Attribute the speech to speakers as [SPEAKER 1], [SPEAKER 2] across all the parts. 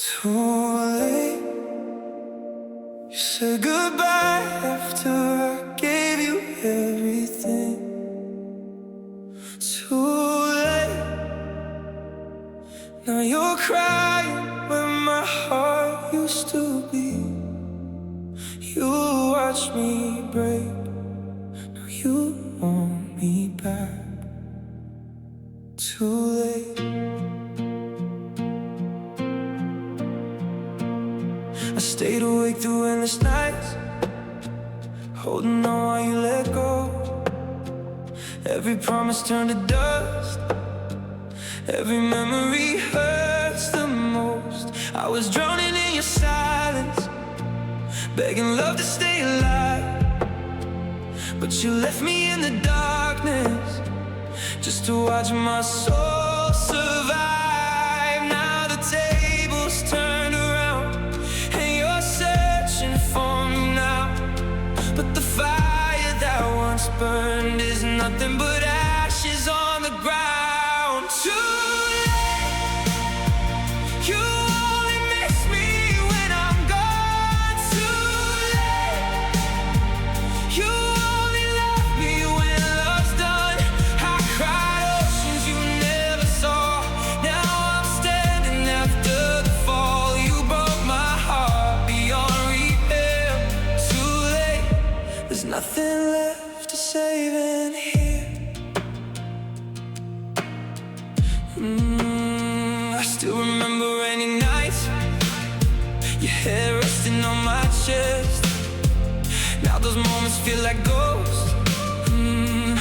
[SPEAKER 1] Too late. You said goodbye after I gave you everything. Too late. Now you're crying when my heart used to beat. You watched me break. Now you want me back. Too late. I stayed awake through endless nights, holding on while you let go. Every promise turned to dust. Every memory hurts the most. I was drowning in your silence, begging love to stay alive. But you left me in the darkness, just to watch my soul survive. Now the tables turned around, and you're searching for me now. But the fire that once burned is nothing but ashes on the ground. Too late. You only miss me when I'm gone. Too late. You only love me when love's done. I cried oceans you never saw. Now I'm standing after the fall. You broke my heart beyond repair. Too late. There's nothing left to save in here. I still remember rainy nights, your hair resting on my chest. Now those moments feel like ghosts,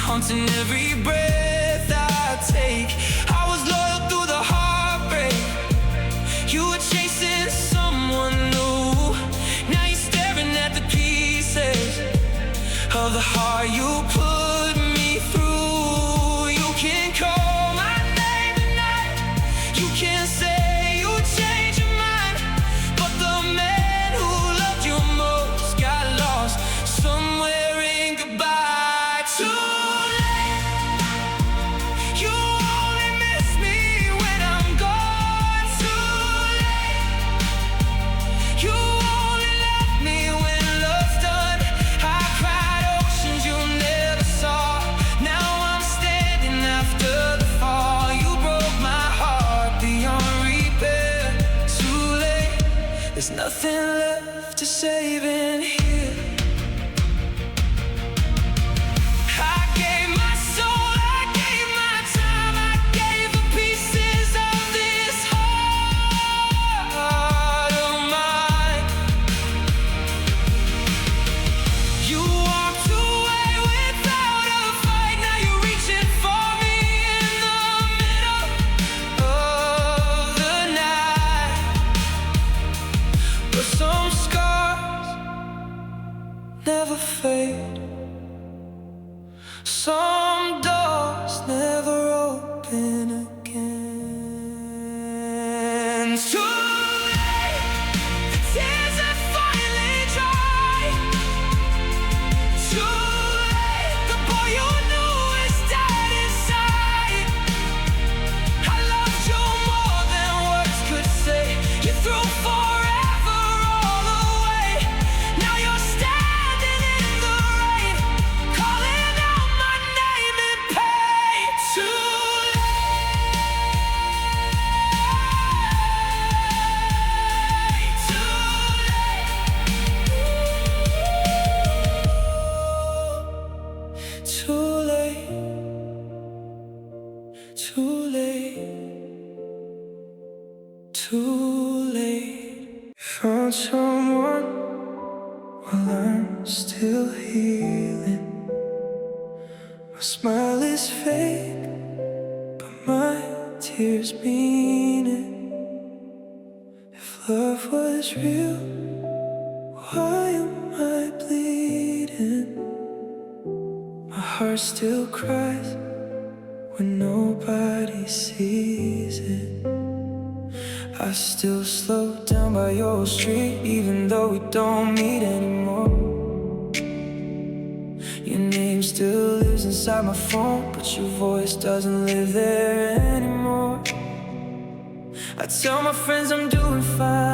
[SPEAKER 1] haunting every breath I take. I was loyal through the heartbreak. You were chasing someone new. Now you're staring at the pieces of the heart you put me through. You can call my name tonight, you can say you changed your mind, but the man who loved you most got lost somewhere in goodbye. Too late. You only miss me when I'm gone. Too late. You only love me when love's done. I cried oceans you never saw. Now I'm standing after the fall. You broke my heart beyond repair. Too late. There's nothing left to save in here. I gave my soul, I gave my time, I gave the pieces of this heart of mine. You walked away without a fight. Now you're reaching for me in the middle of the night. But some scars never fade. Some doors never open again. Too late. The tears have finally dried. Too late. The boy you knew is dead inside. I loved you more than words could say. You threw forever all away. Now you're standing in the rain, calling out my name in pain. Too late. Too late. Too late. Too late. Found someone while I'm still healing. My smile is fake, but my tears mean it. If love was real, why am I bleeding? My heart still cries when nobody sees it. I still slow down by your street, even though we don't meet anymore. Your name still lives inside my phone, but your voice doesn't live there anymore. I tell my friends I'm doing fine,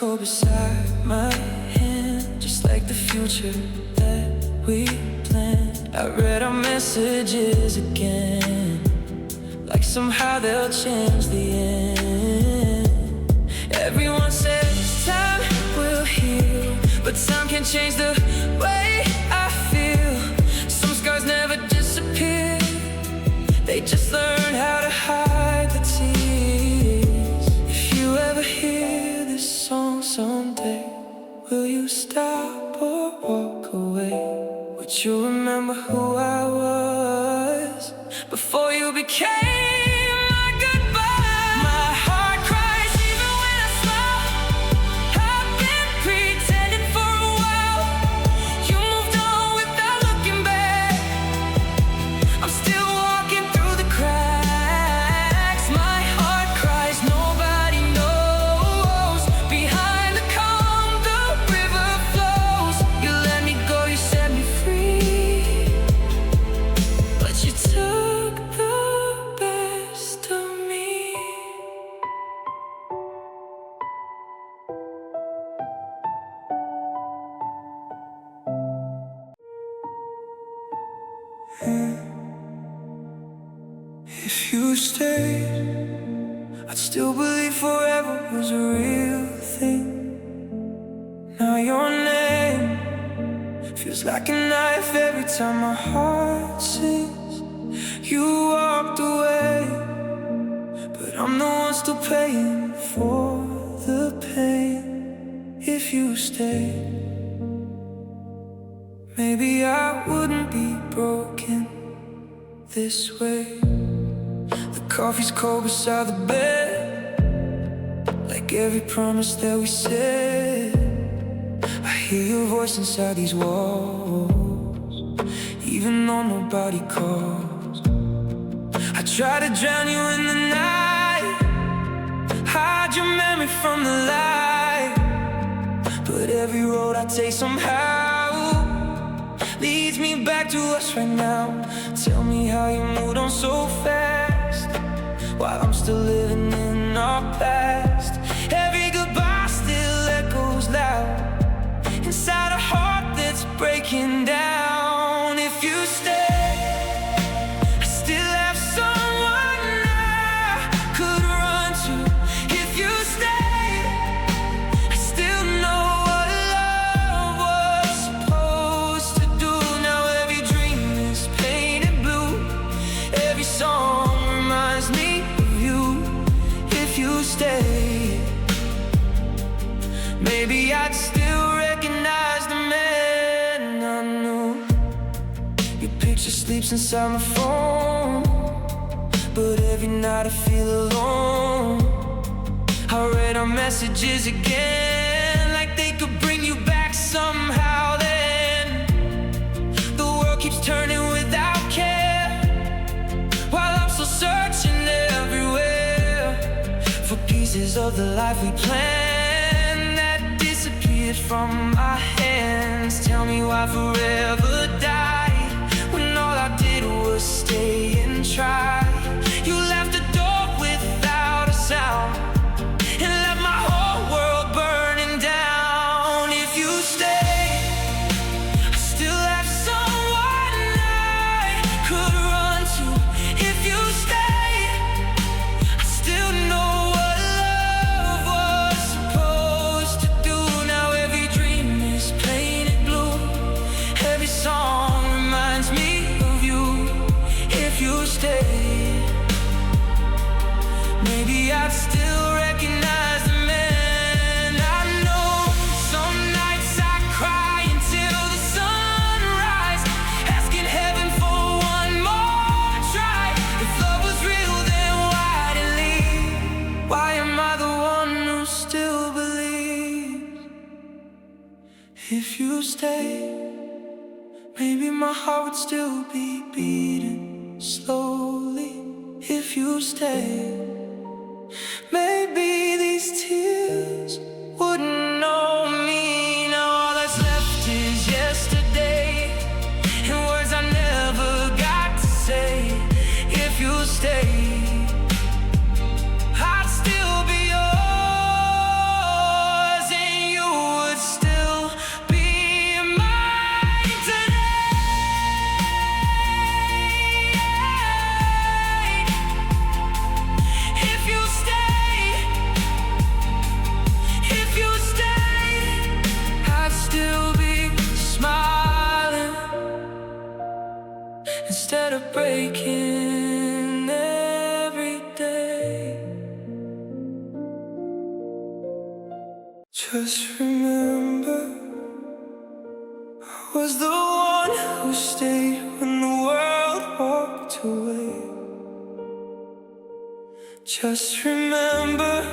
[SPEAKER 1] cold beside my hand, just like the future that we planned. I read our messages again, like somehow they'll change the end. Everyone says time will heal, but time can change the way I feel. Some scars never disappear, they just learn how to hide the tears. If you ever hear this song someday, will you stop or walk away? Would you remember who I was before you became my goodbye? My heart cries even when I smile. I've been pretending for a while. You moved on without looking back. I'm still walking through the cracks. My heart cries, nobody knows. Behind the calm, the river flows. You let me go, you set me free, but you took the best of me. If you stayed, I'd still believe forever was a real thing. Now your name feels like a knife every time my heart sings. You walked away, but I'm the one still paying for the pain. If you stayed, maybe I wouldn't be broken this way. The coffee's cold beside the bed, like every promise that we said. I hear your voice inside these walls, even though nobody calls. I try to drown you in the night, hide your memory from the light, but every road I take somehow leads me back to us right now. Tell me how you moved on so fast, while I'm still living in our past. Every goodbye still echoes loud inside a heart that's breaking down. If you stay, I still have someone I could run to. If you stay, I still know what love was supposed to do. Now every dream is painted blue, every song reminds me of you. If you stay, maybe I'd still recognize the man I knew. Your picture sleeps inside my phone, but every night I feel alone. I read our messages again, like they could bring you back somehow. Then the world keeps turning without care, while I'm still searching everywhere for pieces of the life we planned that disappeared from our hands. Tell me why forever died when all I did was stay and try. You left the door without a sound and left my whole world burning down. If you stay, I still have someone I could run to. If you stay, I still know what love was supposed to do. Now every dream is painted blue, every song reminds me of you. If you stay, maybe I'd still recognize the man I know. Some nights I cry until the sunrise, asking heaven for one more try. If love was real, then why did it leave? Why am I the one who still believes? If you stay, maybe my heart would still be beating slowly. If you stay, maybe these tears wouldn't know me. Now all that's left is yesterday, and words I never got to say. If you stay, I'd still be yours. instead of breaking every day. Just remember, I was the one who stayed when the world walked away. Just remember,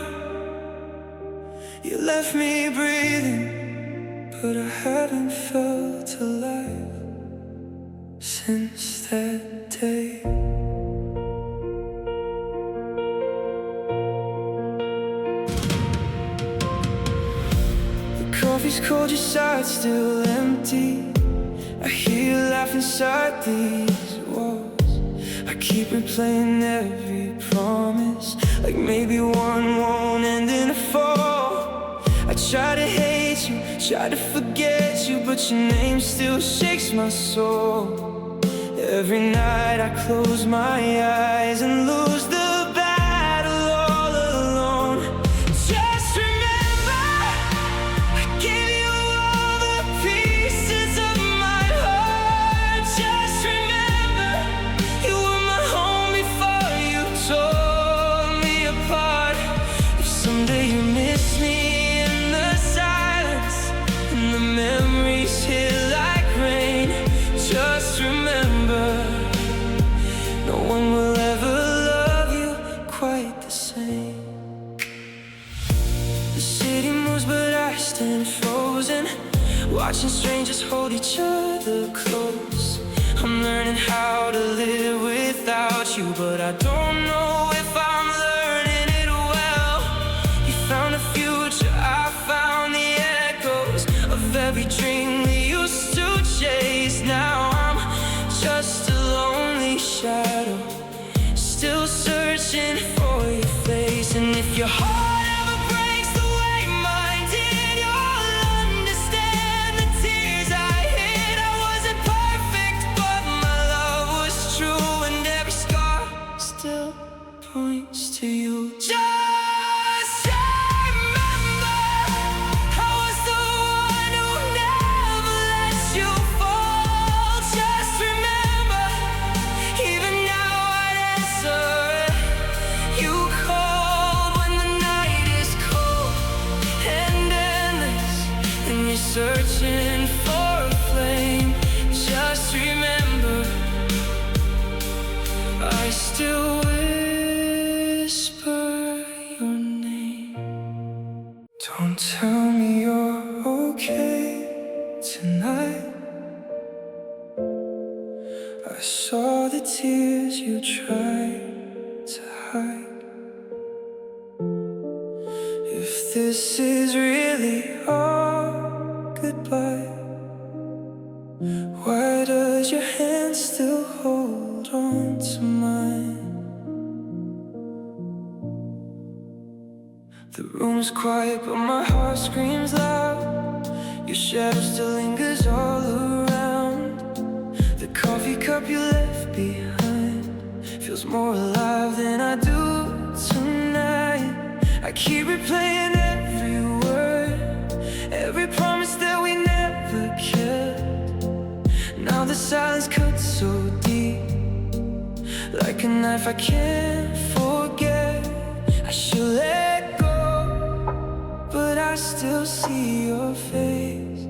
[SPEAKER 1] you left me breathing, but I haven't felt alive since that day. The coffee's cold, your side's still empty. I hear you laugh inside these walls. I keep replaying every promise, like maybe one won't end in a fall. I try to hate you, try to forget you, but your name still shakes my soul. Every night I close my eyes and lose the battle all alone. Just remember, I gave you all the pieces of my heart. Just remember, you were my home before you tore me apart. If someday you miss me in the silence and the memories hit like rain, just remember, no one will ever love you quite the same. The city moves but I stand frozen, watching strangers hold each other close. I'm learning how to live without you, but I don't know if I'm learning it well. You found a future, I found the echoes of every dream we used to chase. Now I'm just a lonely shadow, still searching for your face. And if your heart ever breaks the way mine did, you'll understand the tears I hid. I wasn't perfect, but my love was true, and every scar still points to you. Just remember, I was the one who never let you fall. Just remember, even now I'd answer you called when the night is cold and endless, and you're searching for a flame. Just remember, I still whisper your name. Don't tell me you're okay tonight. I saw the tears you tried to hide. If this is really our goodbye, why does your hand still hold on to mine? The room's quiet but my heart screams loud. Your shadow still lingers all around. The coffee cup you left behind feels more alive than I do tonight. I keep replaying every word, every promise that we never kept. Now the silence cuts so deep, like a knife I can't forget. I should let go, but I still see your face.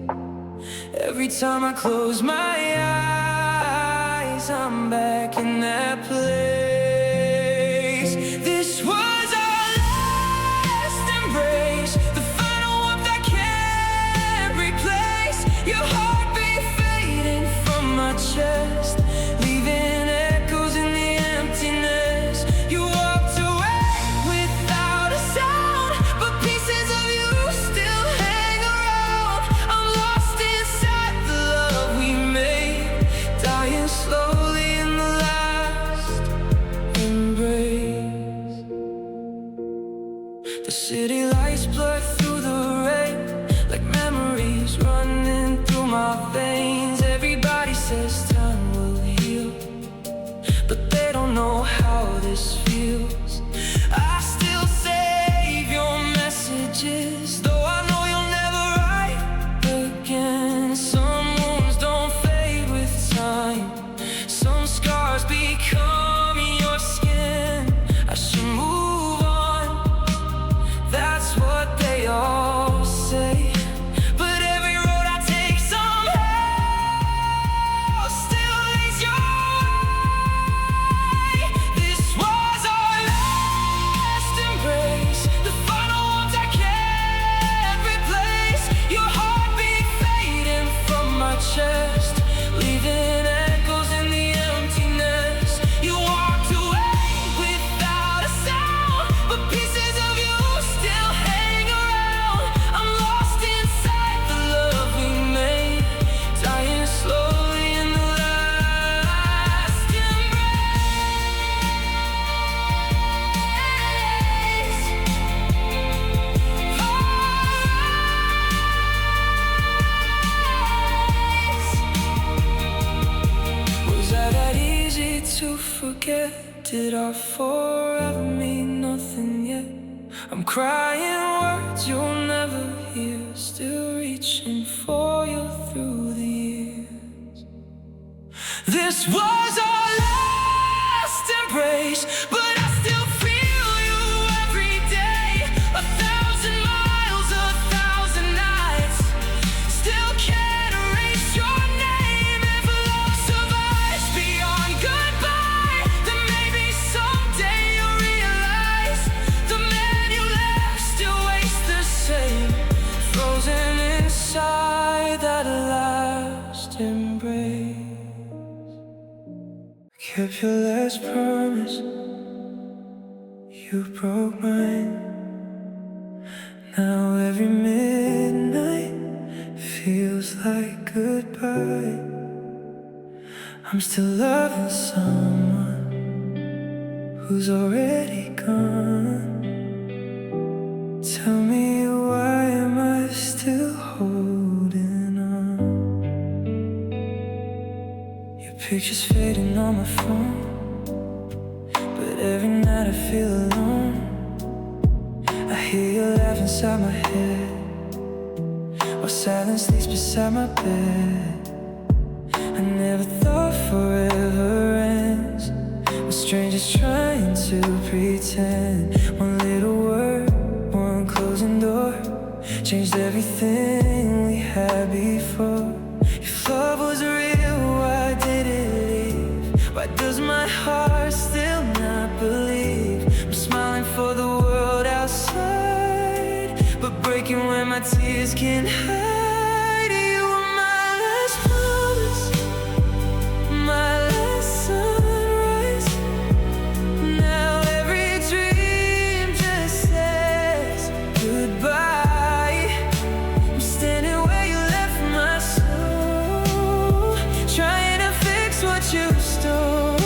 [SPEAKER 1] Every time I close my eyes, I'm back in that place. This was our last embrace, the final warmth I can't replace. Your heartbeat fading from my chest, leaving echoes in the emptiness. You walked away without a sound, but pieces of you still hang around. I'm lost inside the love we made, dying slowly in the last embrace. The city lights blur through the rain, like memories running through my veins. Everybody says time will forget? Did our forever mean nothing yet? I'm crying words you'll never hear, still reaching for you through the years. This was our last embrace, but I still feel you every day. 1,000 miles, 1,000 nights, still can't erase your name. If love survives beyond goodbye, then maybe someday you'll realize the man you left still waits the same, frozen inside that last embrace. Kept your last promise, you broke mine. Now every midnight feels like goodbye. I'm still loving someone who's already gone. Tell me, why am I still holding on? Your picture's fading on my phone, but every night I feel alone. I hear you laugh inside my head, while silence sleeps beside my bed. I never thought forever ends, when strangers trying to pretend. One little word, one closing door, changed everything we had before. If love was real, why did it leave? Why does my heart still not believe? I'm smiling for the world outside, but breaking when my tears can't hide. You were my last promise, my last sunrise. Now every dream just says goodbye. I'm standing where you left my soul, trying to fix what you stole.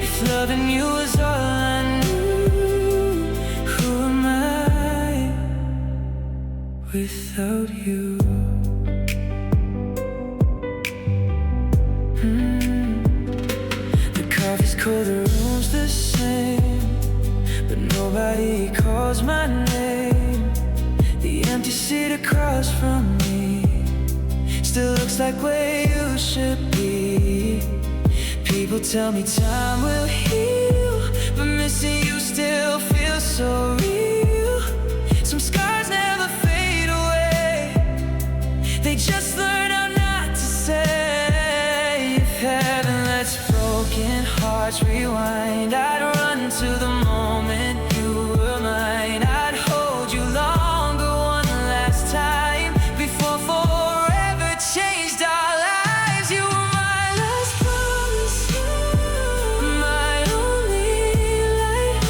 [SPEAKER 1] If loving you was all I knew, who am I without you? The coffee's cold, the room's the same, but nobody calls my name. The empty seat across from me still looks like where you should be. People tell me time will heal, but missing you still feels so real. Some scars never fade away, they just learn how not to say. If heaven lets broken hearts rewind, I'd run to the moment you were mine. I'd hold you longer one last time before forever changed our lives. You were my last promise, my only light.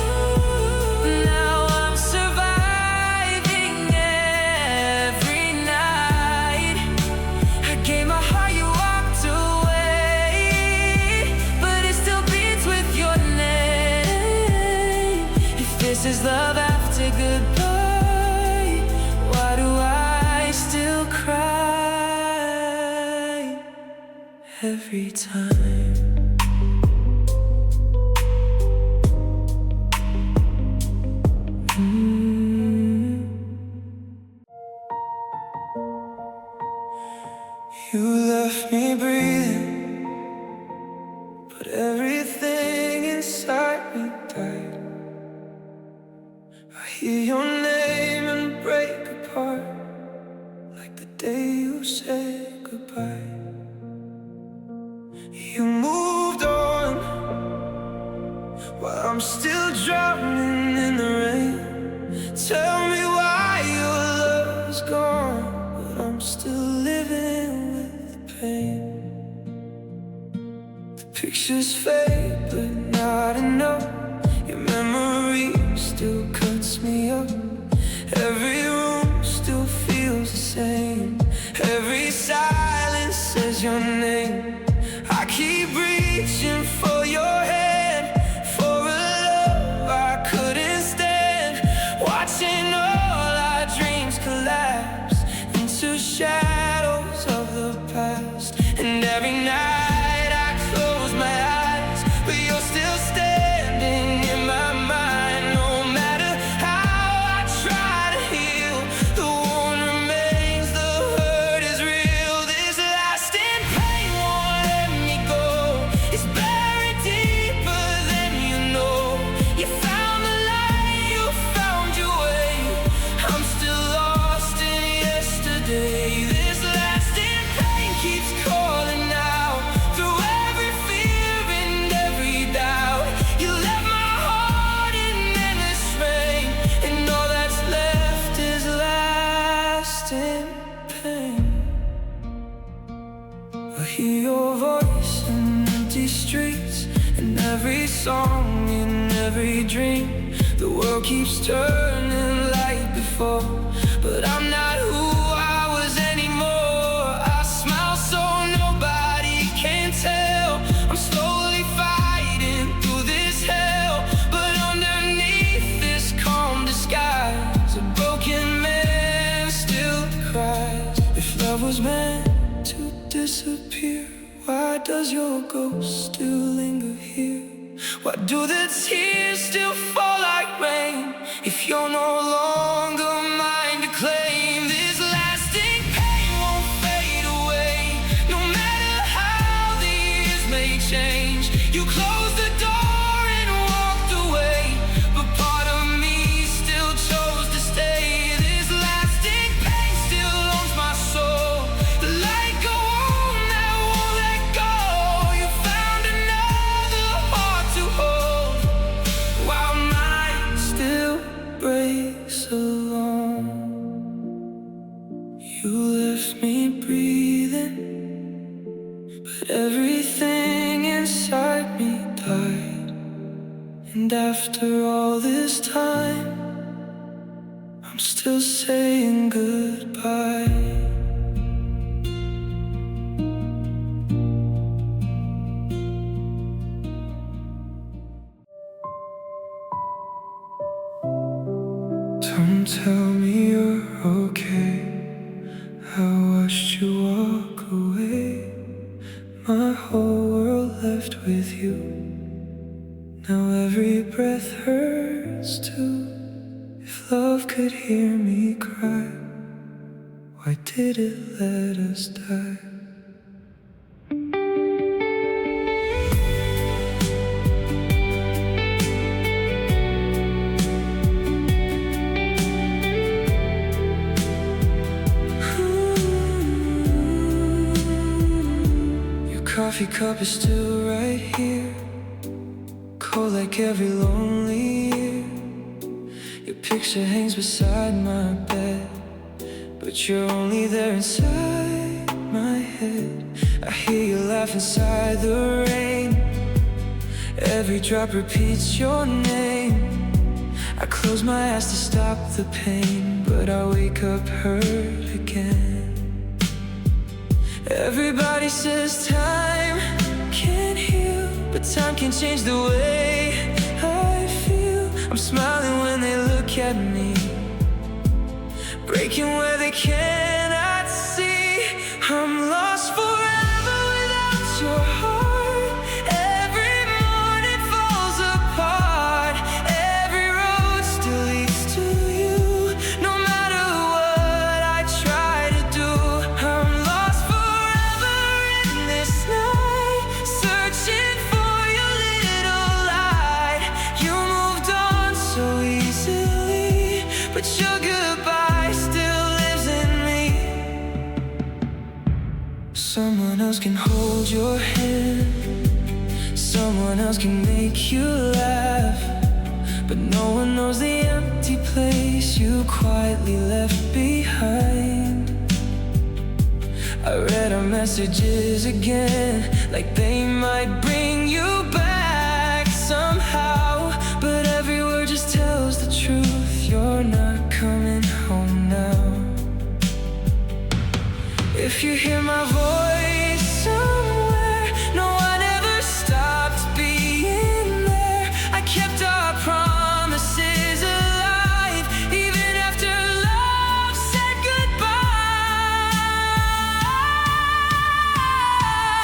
[SPEAKER 1] Now I'm surviving every night. I gave my heart, you walked away, but it still beats with your name. If this is love after goodbye, why do I still cry every time? You left me breathing, but everything inside me died. I hear your name and break apart, like the day you said goodbye. You moved on, while I'm still drowning in the rain. Tell me why your love's gone, but I'm still living with the pain. The pictures fade, but not enough. Your memory still cuts me up. Every room still feels the same. Every silence says your name. I keep reaching for your hand, for a love I couldn't stand. Watching all our dreams collapse into shadows of the past. And every night I close my eyes, hear your voice in empty streets, in every song, in every dream. The world keeps turning like before, but I'm not who I was anymore. I smile so nobody can tell. I'm slowly fighting through this hell, but underneath this calm disguise, a broken man still cries. If love was meant to disappear, why does your ghost still linger here? Why do the tears still fall like rain if you're no longer mine to claim? This lasting pain won't fade away, no matter how the years may change. You closed the door and walked away, but part of me still chose to stay. This lasting pain still owns my soul, like a wound that won't let go. You found another heart to hold, while mine still breaks alone. You left me breathing, but everything inside me died. And after all this time, I'm still saying goodbye. Don't tell me you're okay. I watched you walk away, my whole world left with you. Now every breath hurts too. If love could hear me cry, why did it let us die? Coffee cup is still right here, cold like every lonely year. Your picture hangs beside my bed, but you're only there inside my head. I hear you laugh inside the rain, every drop repeats your name. I close my eyes to stop the pain, but I wake up hurt again. Everybody says time can't heal, but time can change the way I feel. I'm smiling when they look at me, breaking where they cannot see. I'm lost forever without your heart. Every morning falls apart, every road still leads to you. No matter what I try to do, I'm lost forever in this night, searching for your little light. You moved on so easily, but your goodbye still lives in me. Someone else can hold your hand, someone else can make you laugh, but no one knows the empty place you quietly left behind. I read our messages again, like they might bring you back somehow, but every word just tells the truth. You're not coming home now. If you hear my voice somewhere, no, I never stopped being there. I kept our promises alive, even after love said goodbye.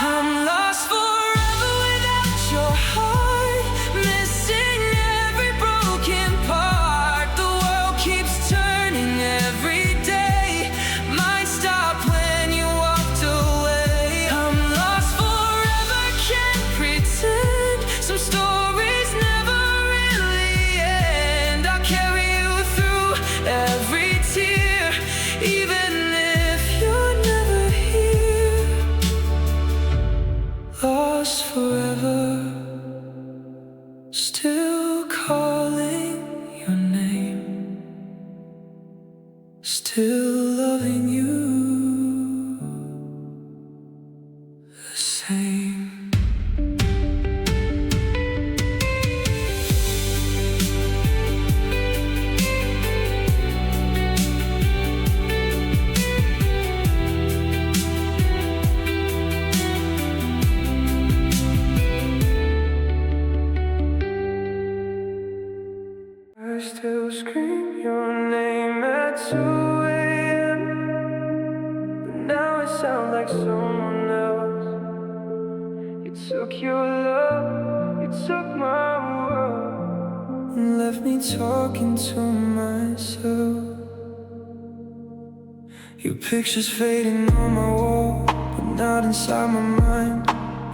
[SPEAKER 1] I'm lost forever without your heart, missing every broken part. The world keeps turning every day, mine stopped when you walked away. I'm lost forever, can't pretend. Some stories never really end. I'll carry you through every tear, even if you're never here. Lost forever, still calling your name, still loving you. same. I still scream your name at 2 a.m. But now it sounds like someone else. You took your love, you took my world, and left me talking to myself. Your picture's fading on my wall, but not inside my mind.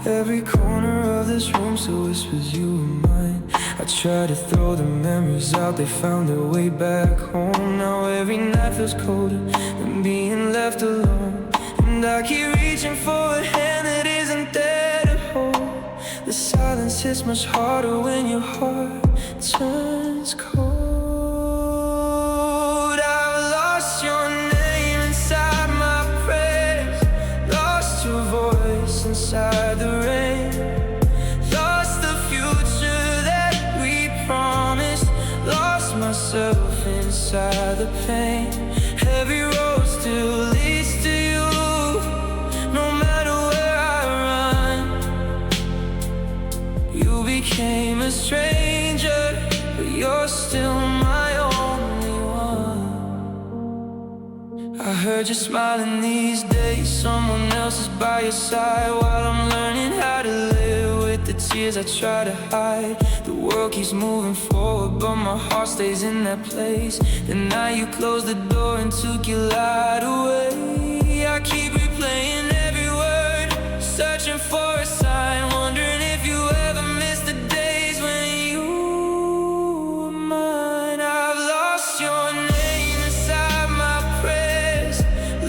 [SPEAKER 1] Every corner of this room still whispers you were mine. I try to throw the memories out, they found their way back home. Now every night feels colder than being left alone. And I keep reaching for a hand that isn't there to hold. The silence hits much harder when your heart turns cold. I've lost your name inside my prayers, lost your voice inside the rain, lost the future that we promised, lost myself inside the pain. Every road still leads to you, no matter where I run. You became a stranger, but you're still my only one. I heard you smiling these days, someone else is by your side, while I'm learning how to live with the tears I try to hide. The world keeps moving forward, but my heart stays in that place. The night you closed the door and took your light away, I keep replaying every word, searching for a sign, wondering if you ever missed the days when you were mine. I've lost your name inside my prayers,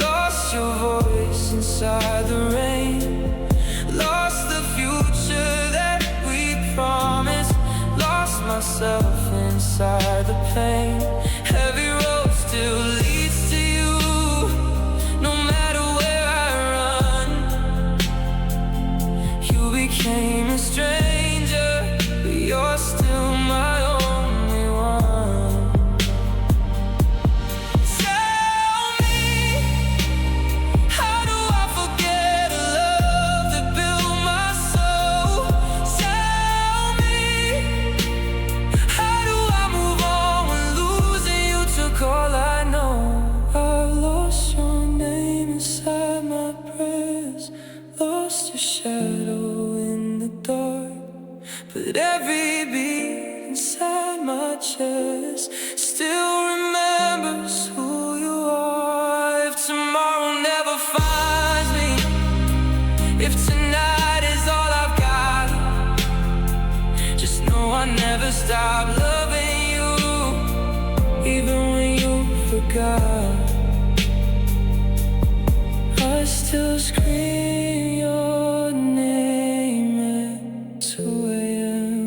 [SPEAKER 1] lost your voice inside the rain, lost the future that we promised, lost myself inside the pain. Every road still leads to you, no matter where I run. You became a stranger, but you're still my only one. Tell me, how do I forget a love that built my soul? Tell me, how do I move on when losing you took all I know? I've lost your name inside my prayers, lost your shadow in the dark, but every beat inside my chest still remembers who you are. If tomorrow never finds me, if tonight is all I've got, just know I never stop loving you, even when you forgot. I still scream your name at 2 a.m.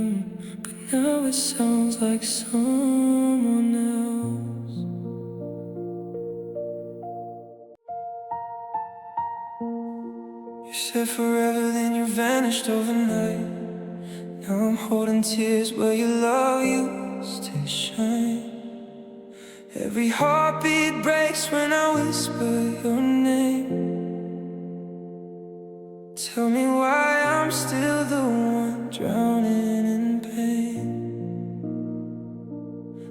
[SPEAKER 1] But now it sounds like someone else. You said forever, then you vanished overnight. Now I'm holding tears where your love used to shine. Every heartbeat breaks when I whisper your name. Tell me why I'm still the one drowning in pain.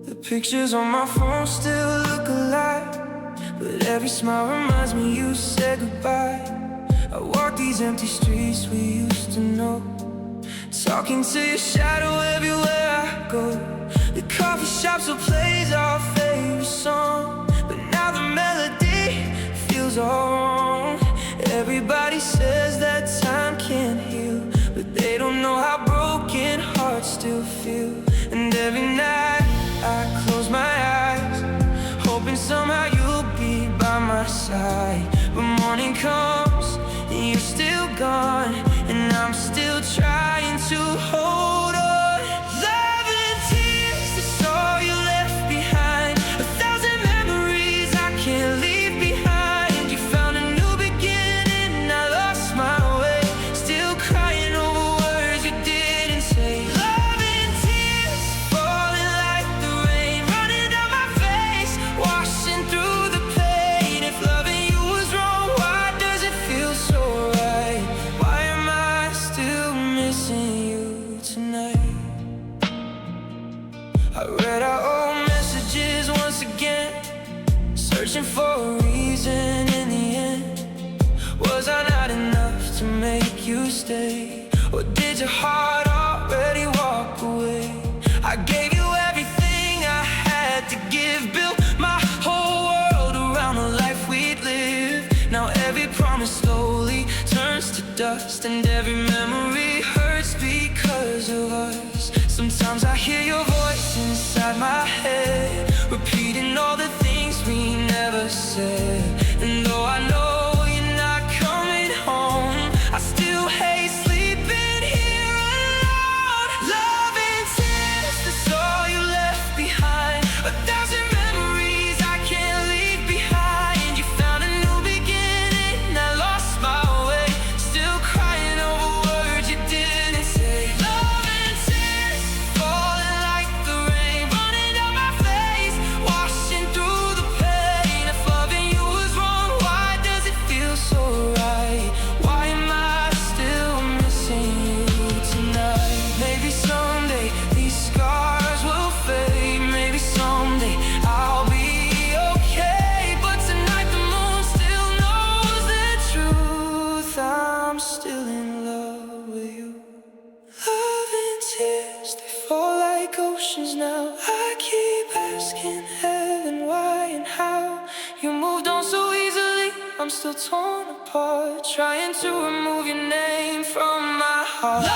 [SPEAKER 1] The pictures on my phone still look alive, but every smile reminds me you said goodbye. I walk these empty streets we used to know, talking to your shadow everywhere I go. The coffee shop still plays our favorite song, but now the melody feels all wrong. Everybody says that time can't heal, but they don't know how broken hearts still feel. And every night I close my eyes, hoping somehow you'll be by my side. But morning comes and you're still gone, and I'm still trying to hold on. Love and tears, that's all you left behind. 1,000 memories I can't leave behind. You found a new beginning, I lost my way. Still you stay? Or did your heart already walk away? I gave you everything I had to give, built my whole world around the life we'd live. Now every promise slowly turns to dust, and every memory hurts because of us. Sometimes I hear your voice inside my head, repeating all the things we never said. And though I know you're not coming home, I still hate sleeping here alone. Love and tears, that's all you left behind. 1,000 memories I can't leave behind. You found a new beginning, I lost my way, still crying over words you didn't say. Love and tears, falling like the rain, running down my face, washing through the pain. If loving you was wrong, why does it feel so right? Why am I still missing you tonight? Maybe someday these scars will fade, maybe someday I'll be okay. But tonight the moon still knows the truth, I'm still in love with you. Love and tears, they fall like oceans now. I keep asking heaven why and how. You moved on so easily, I'm still torn apart, trying to remove your name from my heart.